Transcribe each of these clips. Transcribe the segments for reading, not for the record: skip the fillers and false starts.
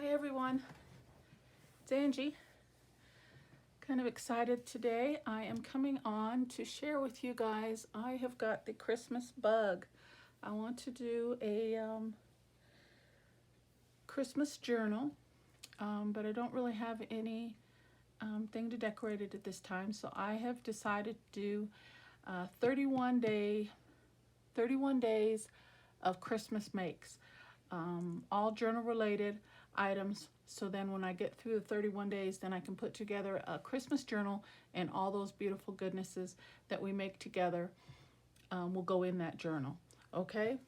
Hi everyone, it's Angie. Kind of excited today. I am coming on to share with you guys, I have got the Christmas bug. I want to do a Christmas journal, but I don't really have any thing to decorate it at this time. So I have decided to do 31 days of Christmas makes, all journal related items. So then when I get through the 31 days, then I can put together a Christmas journal, and all those beautiful goodnesses that we make together will go in that journal. Okay,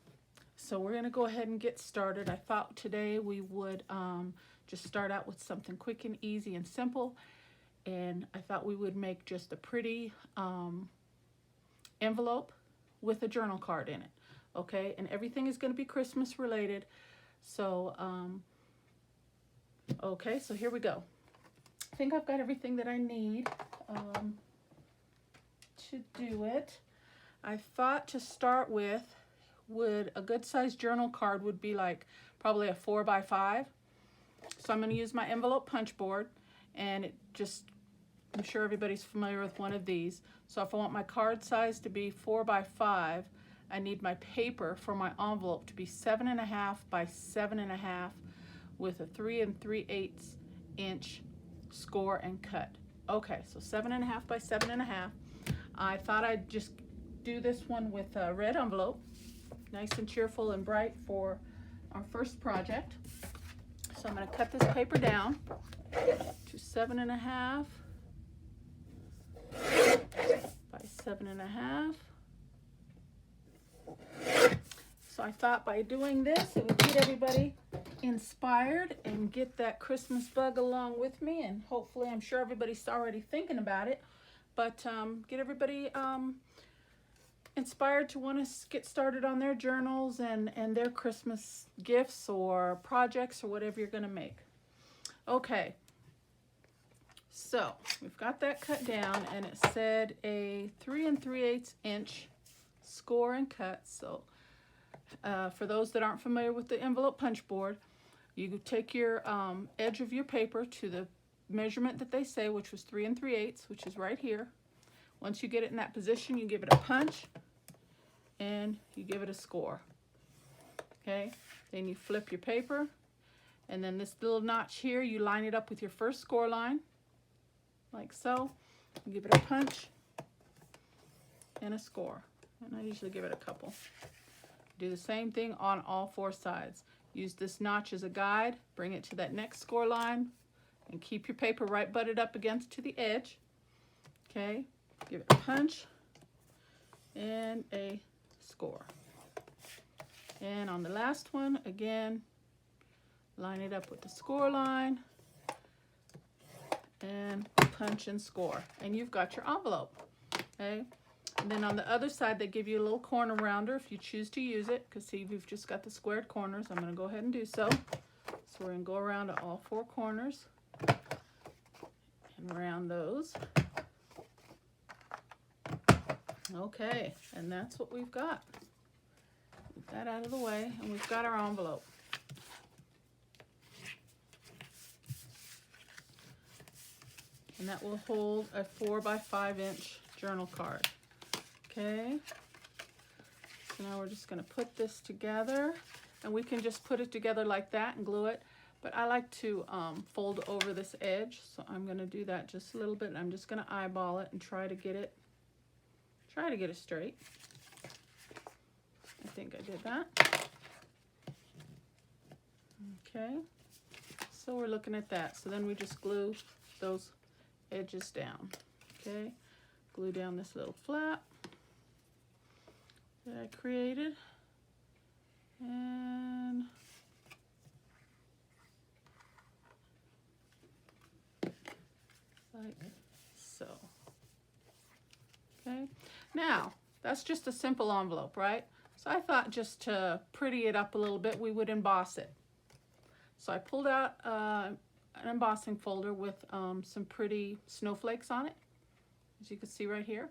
so we're going to go ahead and get started. I thought today we would just start out with something quick and easy and simple, and I thought we would make just a pretty envelope with a journal card in it. Okay, and everything is going to be Christmas related. So okay, so here we go. I think I've got everything that I need to do it. I thought to start with, a good sized journal card would be like probably a 4x5. So I'm going to use my envelope punch board, and I'm sure everybody's familiar with one of these. So if I want my card size to be 4x5, I need my paper for my envelope to be 7.5 by 7.5 with a 3 3/8 inch score and cut. Okay, so 7.5 by 7.5. I thought I'd just do this one with a red envelope, nice and cheerful and bright for our first project. So I'm going to cut this paper down to 7.5 by 7.5. So I thought by doing this, it would get everybody inspired and get that Christmas bug along with me, and hopefully, I'm sure everybody's already thinking about it, but get everybody inspired to want to get started on their journals and their Christmas gifts or projects or whatever you're going to make. Okay, so we've got that cut down, and it said a 3 3/8 inch score and cut. So for those that aren't familiar with the envelope punch board, you take your edge of your paper to the measurement that they say, which was 3 3/8, which is right here. Once you get it in that position, you give it a punch and you give it a score. Okay, then you flip your paper, and then this little notch here, you line it up with your first score line, like so. You give it a punch and a score, and I usually give it a couple. Do the same thing on all 4 sides. Use this notch as a guide, bring it to that next score line, and keep your paper right butted up against to the edge. Okay, give it a punch and a score. And on the last one, again, line it up with the score line and punch and score. And you've got your envelope. Okay. And then on the other side, they give you a little corner rounder if you choose to use it, because see, we've just got the squared corners. I'm going to go ahead and do so. So we're going to go around to all 4 corners and round those. Okay, and that's what we've got. Get that out of the way, and we've got our envelope. And that will hold a 4x5 inch journal card. Okay, so now we're just going to put this together, and we can just put it together like that and glue it, but I like to fold over this edge, so I'm going to do that just a little bit. I'm just going to eyeball it and try to get it straight. I think I did that. Okay, so we're looking at that. So then we just glue those edges down. Okay, glue down this little flap that I created, and like so. Okay, now that's just a simple envelope, right? So I thought just to pretty it up a little bit, we would emboss it. So I pulled out an embossing folder with some pretty snowflakes on it, as you can see right here.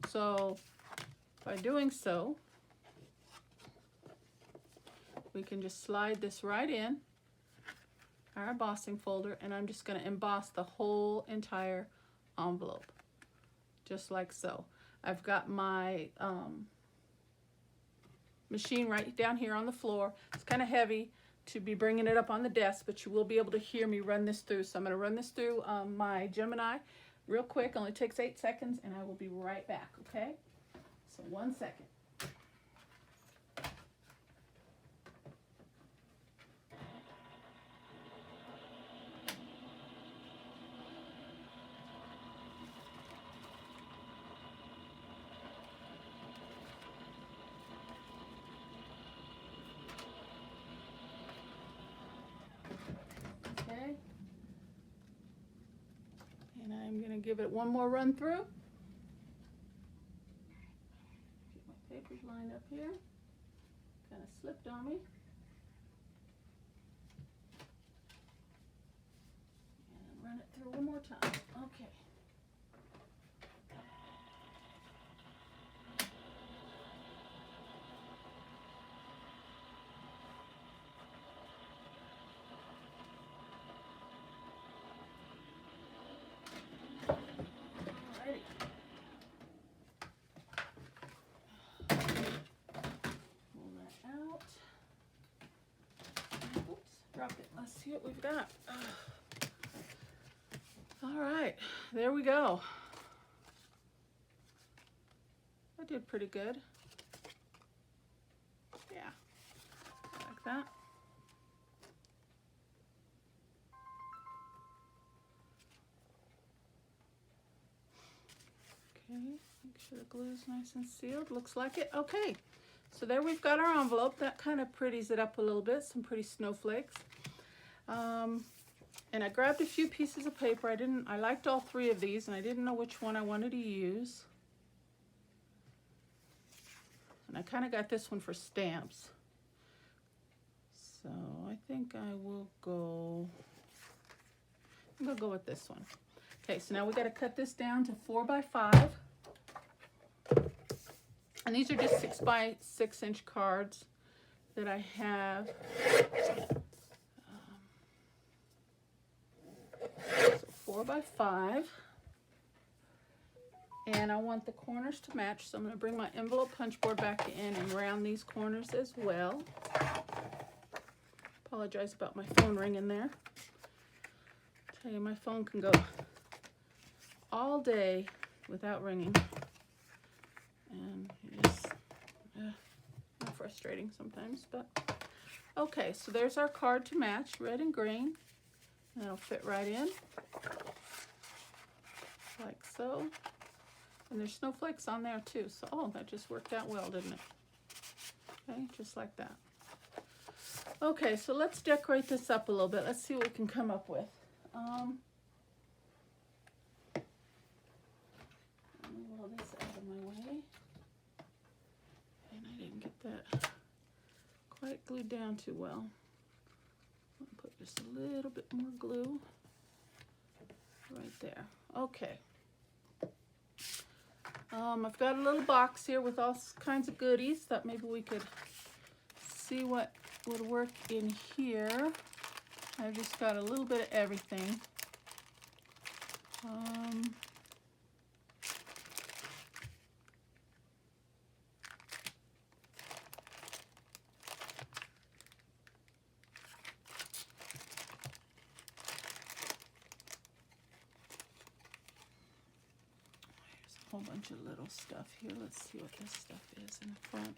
So by doing so, we can just slide this right in our embossing folder, and I'm just going to emboss the whole entire envelope, just like so. I've got my machine right down here on the floor. It's kind of heavy to be bringing it up on the desk, but you will be able to hear me run this through. So I'm going to run this through my Gemini real quick. Only takes 8 seconds, and I will be right back, okay? So 1 second. Okay. And I'm going to give it one more run through. Get my papers lined up here. Kind of slipped on me. And run it through one more time. Okay. Let's see what we've got. All right, there we go. I did pretty good. Yeah, like that. Okay, make sure the glue is nice and sealed. Looks like it. Okay, so there we've got our envelope. That kind of pretties it up a little bit. Some pretty snowflakes. And I grabbed a few pieces of paper. I liked all 3 of these, and I didn't know which one I wanted to use. And I kind of got this one for stamps. So I think I'm gonna go with this one. Okay, so now we got to cut this down to 4 by 5. And these are just 6 by 6 inch cards that I have. So 4 by 5, and I want the corners to match, so I'm going to bring my envelope punch board back in and round these corners as well. Apologize about my phone ringing there. Tell you, my phone can go all day without ringing, and it's frustrating sometimes, but okay, so there's our card to match, red and green. And it'll fit right in, like so. And there's snowflakes on there too, so oh, that just worked out well, didn't it? Okay, just like that. Okay, so let's decorate this up a little bit. Let's see what we can come up with. Move all this out of my way. And I didn't get that quite glued down too well. Put just a little bit more glue right there. Okay. I've got a little box here with all kinds of goodies. Thought maybe we could see what would work in here. I've just got a little bit of everything. Whole bunch of little stuff here. Let's see what this stuff is in the front.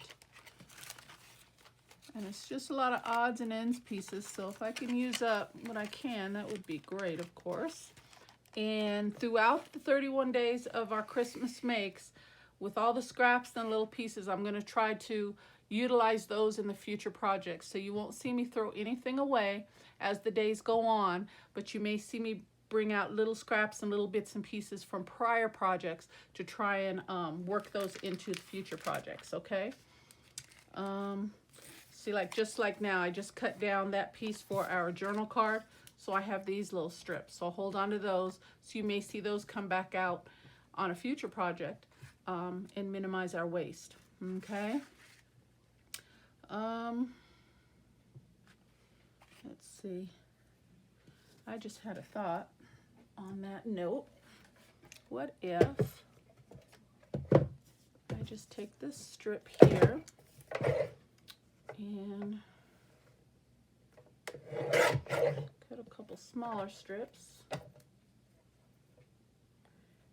And it's just a lot of odds and ends pieces, so if I can use up what I can, that would be great, of course. And throughout the 31 days of our Christmas makes, with all the scraps and little pieces, I'm going to try to utilize those in the future projects. So you won't see me throw anything away as the days go on, but you may see me bring out little scraps and little bits and pieces from prior projects to try and work those into the future projects, okay? See, like just like now, I just cut down that piece for our journal card, so I have these little strips. So I'll hold on to those, so you may see those come back out on a future project and minimize our waste, okay? Let's see. I just had a thought on that note. What if I just take this strip here and cut a couple smaller strips.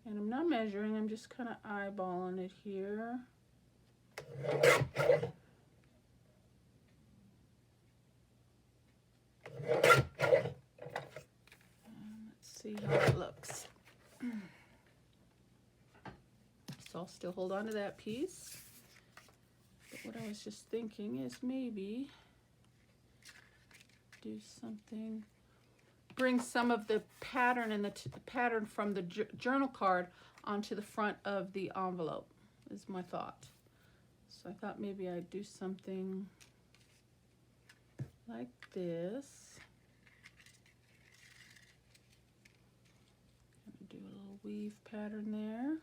And I'm not measuring, I'm just kind of eyeballing it here. Let's see how it looks. So I'll still hold on to that piece. But what I was just thinking is maybe do something, bring some of the pattern and the pattern from the journal card onto the front of the envelope, is my thought. So I thought maybe I'd do something like this. Do a little weave pattern there.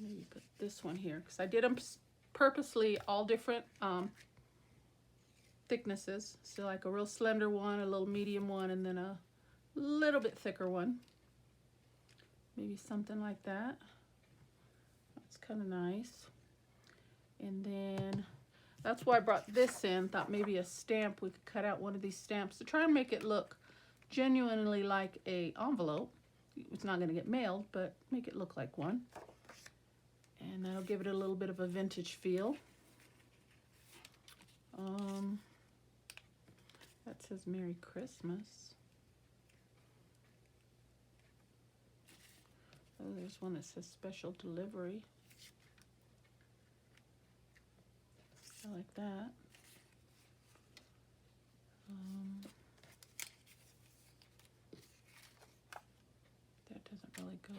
Maybe put this one here, because I did them purposely all different thicknesses. So like a real slender one, a little medium one, and then a little bit thicker one. Maybe something like that. That's kind of nice. And then that's why I brought this in. Thought maybe a stamp, we could cut out one of these stamps to try and make it look genuinely like a envelope. It's not going to get mailed, but make it look like one. And that'll give it a little bit of a vintage feel. That says Merry Christmas. Oh, there's one that says Special Delivery. I like that. That doesn't really go.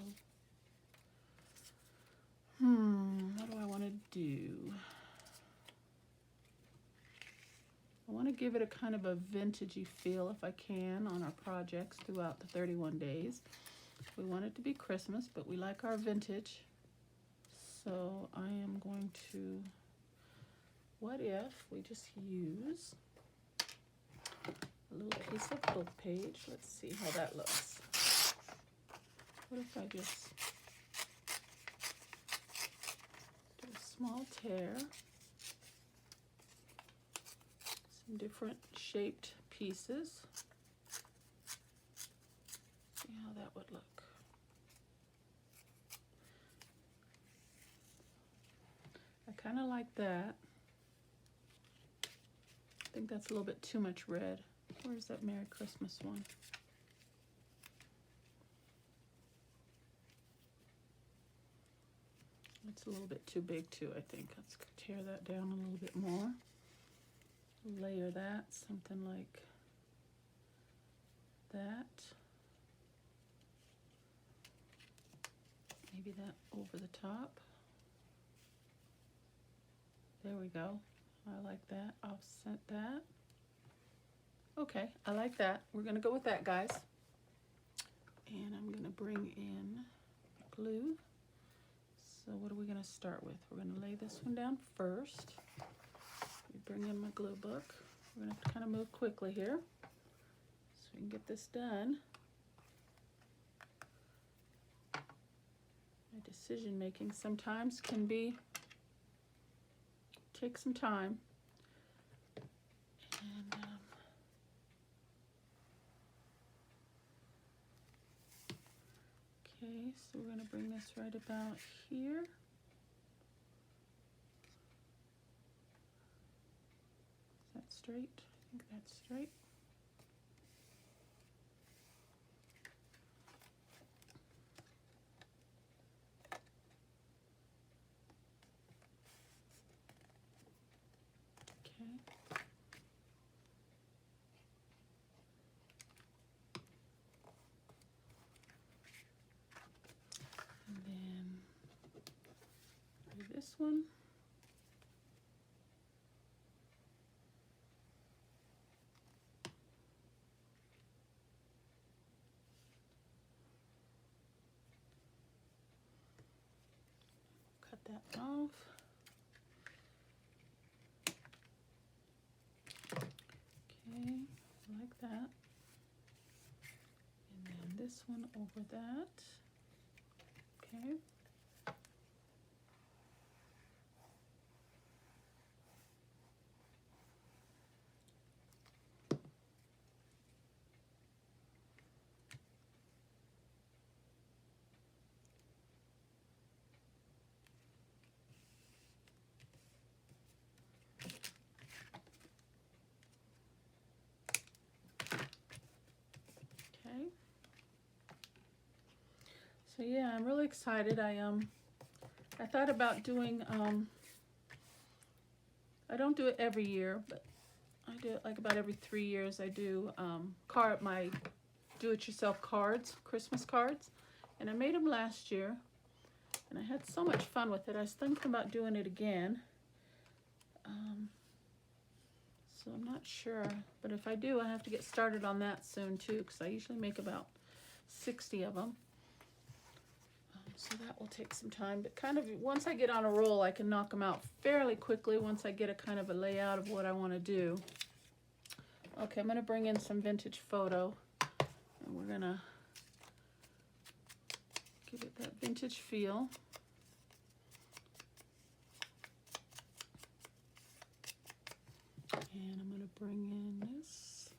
What do I want to do? I want to give it a kind of a vintagey feel if I can on our projects throughout the 31 days. We want it to be Christmas, but we like our vintage. So I am going to, what if we just use a little piece of book page? Let's see how that looks. What if I just do a small tear, some different shaped pieces. See how that would look. I kind of like that. I think that's a little bit too much red. Where's that Merry Christmas one? It's a little bit too big too, I think. Let's tear that down a little bit more. Layer that, something like that. Maybe that over the top. There we go. I like that. Offset that. Okay, I like that. We're going to go with that, guys. And I'm going to bring in glue. So what are we going to start with? We're going to lay this one down first. Bring in my glue book. We're going to have to kind of move quickly here so we can get this done. My decision making sometimes can take some time. And okay, so we're going to bring this right about here. Is that straight? I think that's straight. Okay. And then do this one. Cut that off. Okay, like that. And then this one over that. Okay. Okay. So yeah, I'm really excited. I thought about doing I don't do it every year, but I do it like about every 3 years. I do my do-it-yourself cards, Christmas cards, and I made them last year, and I had so much fun with it. I was thinking about doing it again. So I'm not sure, but if I do, I have to get started on that soon too, because I usually make about 60 of them. So that will take some time, but kind of once I get on a roll, I can knock them out fairly quickly once I get a kind of a layout of what I want to do. Okay, I'm going to bring in some vintage photo, and we're going to give it that vintage feel. And I'm going to bring in this,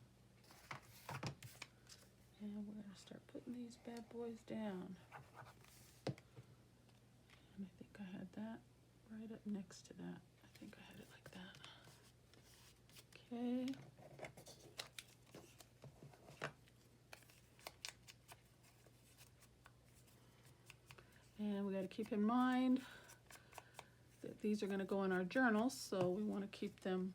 and we're going to start putting these bad boys down. And I think I had that right up next to that. I think I had it like that. Okay. And we got to keep in mind that these are going to go in our journals, so we want to keep them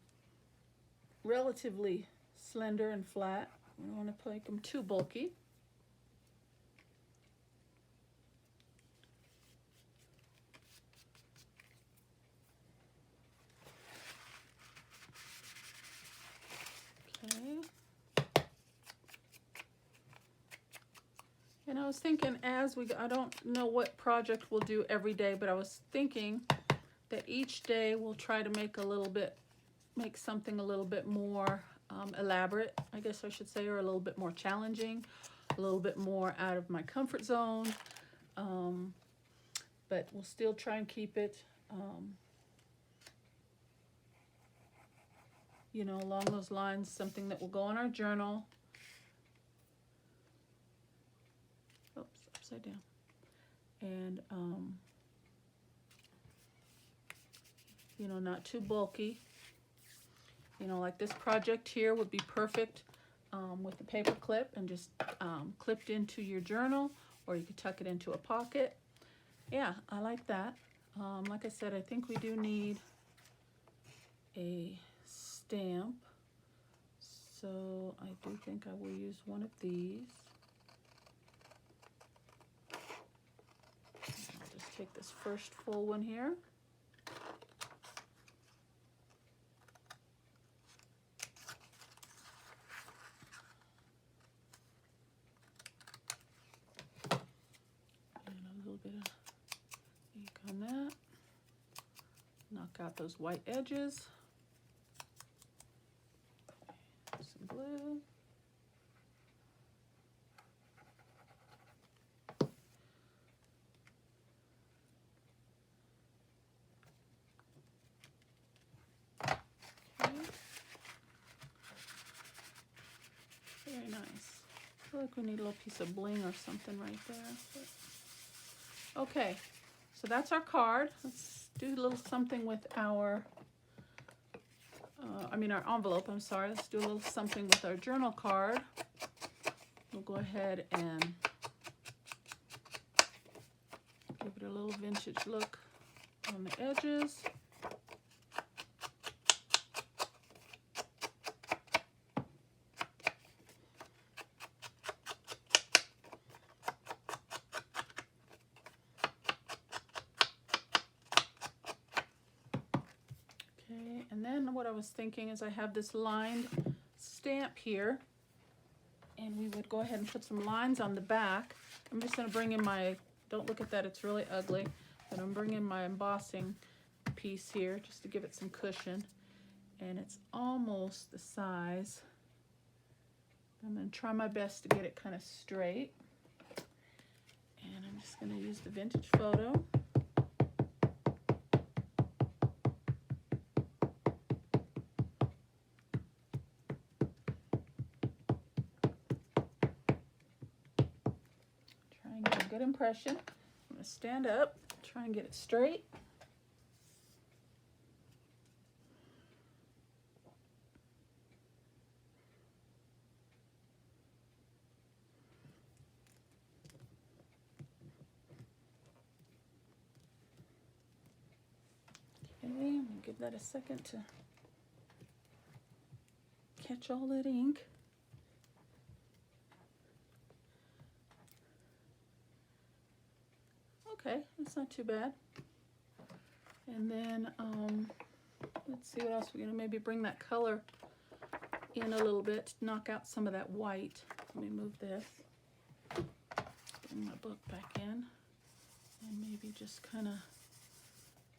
relatively slender and flat. We don't want to make them too bulky. Okay. And I was thinking I don't know what project we'll do every day, but I was thinking that each day we'll try to make something a little bit more elaborate, I guess I should say, or a little bit more challenging, a little bit more out of my comfort zone. But we'll still try and keep it, you know, along those lines, something that will go in our journal. Oops, upside down. And, you know, not too bulky. You know, like this project here would be perfect with the paper clip and just clipped into your journal, or you could tuck it into a pocket. Yeah, I like that. Like I said, I think we do need a stamp. So I do think I will use one of these. I'll just take this first full one here. On that, knock out those white edges, some glue, okay. Very nice. I feel like we need a little piece of bling or something right there. But... okay. So that's our card. Let's do a little something with our, our envelope, I'm sorry. Let's do a little something with our journal card. We'll go ahead and give it a little vintage look on the edges. And then what I was thinking is I have this lined stamp here, and we would go ahead and put some lines on the back. I'm just going to bring in my, don't look at that, it's really ugly, but I'm bringing my embossing piece here just to give it some cushion, and it's almost the size I'm going to try my best to get it kind of straight. And I'm just going to use the vintage photo. Try and get a good impression. I'm going to stand up, try and get it straight. Okay, I'm going to give that a second to catch all that ink. Okay, that's not too bad. And then, let's see what else we're going to maybe bring that color in a little bit to knock out some of that white. Let me move this. Bring my book back in. And maybe just kind of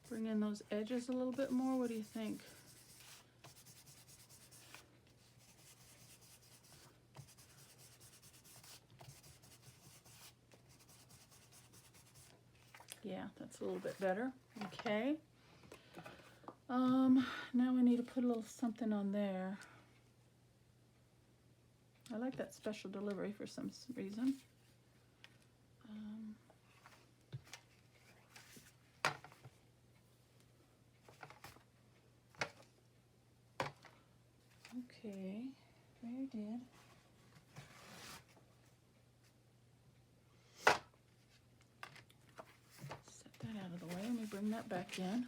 bring in those edges a little bit more. What do you think? Yeah, that's a little bit better. Okay. Now we need to put a little something on there. I like that special delivery for some reason. Okay, very good. Set that out of the way. Let me bring that back in.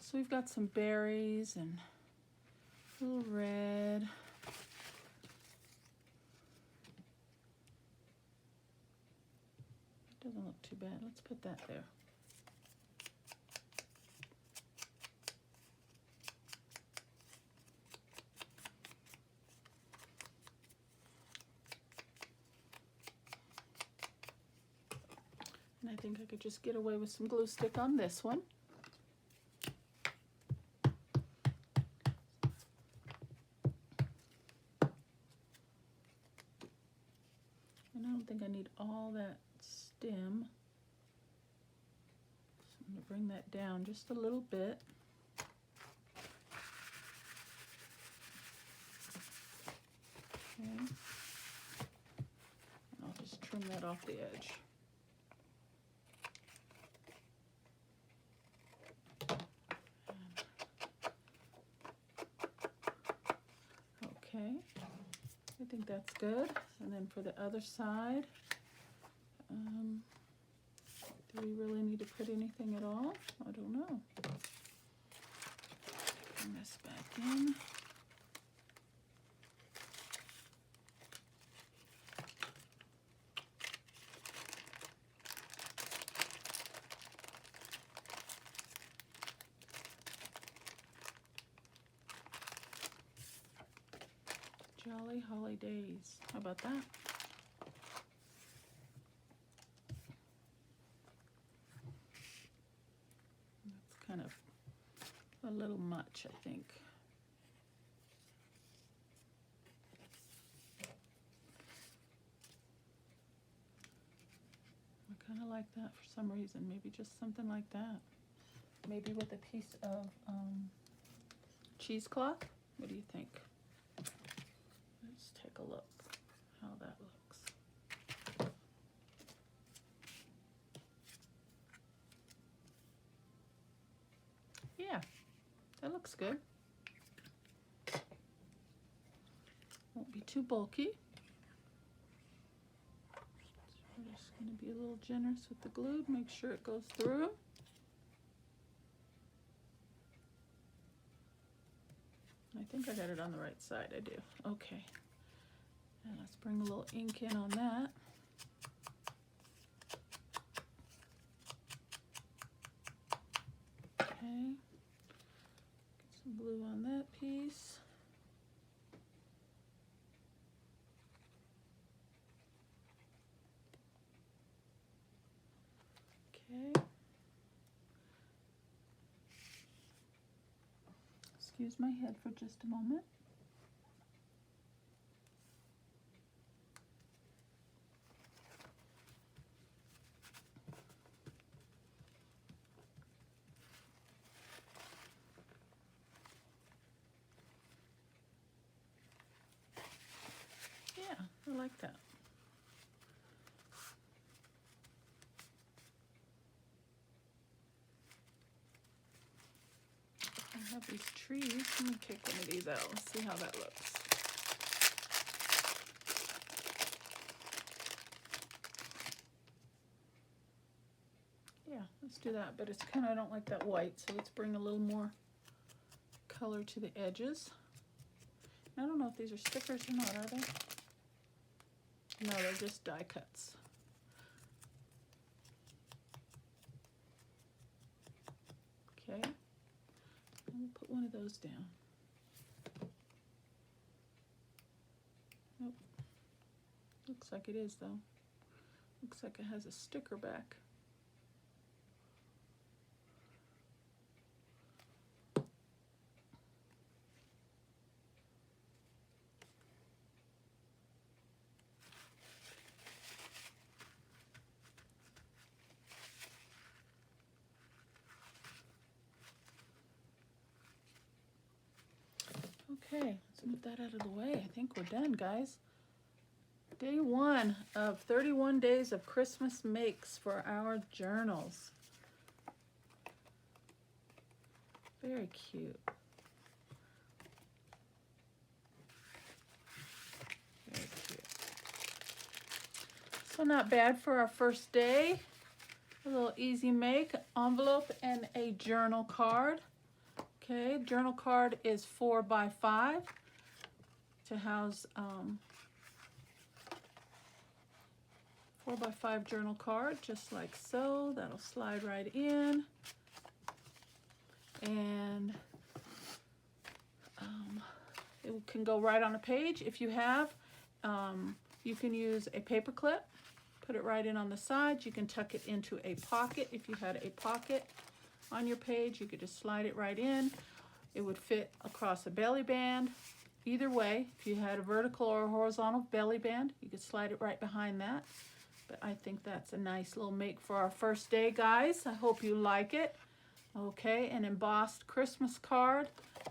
So we've got some berries and a little red. It doesn't look too bad. Let's put that there. And I think I could just get away with some glue stick on this one. And I don't think I need all that stem. So I'm going to bring that down just a little bit. Okay. And I'll just trim that off the edge. Okay, I think that's good. And then for the other side, do we really need to put anything at all? I don't know. Bring this back in. Jolly holidays. How about that? That's kind of a little much, I think. I kind of like that for some reason. Maybe just something like that. Maybe with a piece of cheesecloth. What do you think? Let's take a look how that looks. Yeah, that looks good. Won't be too bulky. So we're just going to be a little generous with the glue to make sure it goes through. I think I got it on the right side. I do. Okay. And let's bring a little ink in on that. Okay. Get some blue on that piece. Okay. Excuse my head for just a moment. I like that. I have these trees. Let me take one of these out. Let's see how that looks. Yeah, let's do that. But it's kind of, I don't like that white, so let's bring a little more color to the edges. I don't know if these are stickers or not, are they? No, they're just die cuts. Okay, I'll put one of those down. Nope. Looks like it is though. Looks like it has a sticker back. Okay, let's move that out of the way. I think we're done, guys. Day 1 of 31 days of Christmas makes for our journals. Very cute. Very cute. So not bad for our first day. A little easy make, envelope and a journal card. Okay, journal card is 4 by 5 to house 4 by 5 journal card, just like so. That'll slide right in. And it can go right on a page. If you have, you can use a paper clip, put it right in on the side. You can tuck it into a pocket. If you had a pocket on your page, you could just slide it right in. It would fit across a belly band. Either way, if you had a vertical or a horizontal belly band, you could slide it right behind that. But I think that's a nice little make for our first day, guys. I hope you like it. Okay, an embossed Christmas card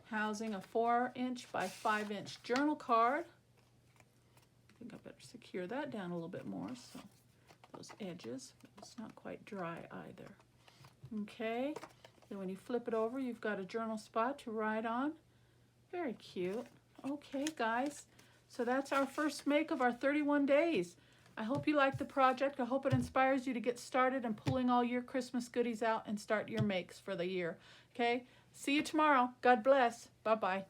housing a 4-inch by 5-inch journal card. I think I better secure that down a little bit more, so those edges, but it's not quite dry either. Okay, then when you flip it over, you've got a journal spot to write on. Very cute. Okay, guys, so that's our first make of our 31 days. I hope you like the project. I hope it inspires you to get started and pulling all your Christmas goodies out and start your makes for the year. Okay, see you tomorrow. God bless. Bye-bye.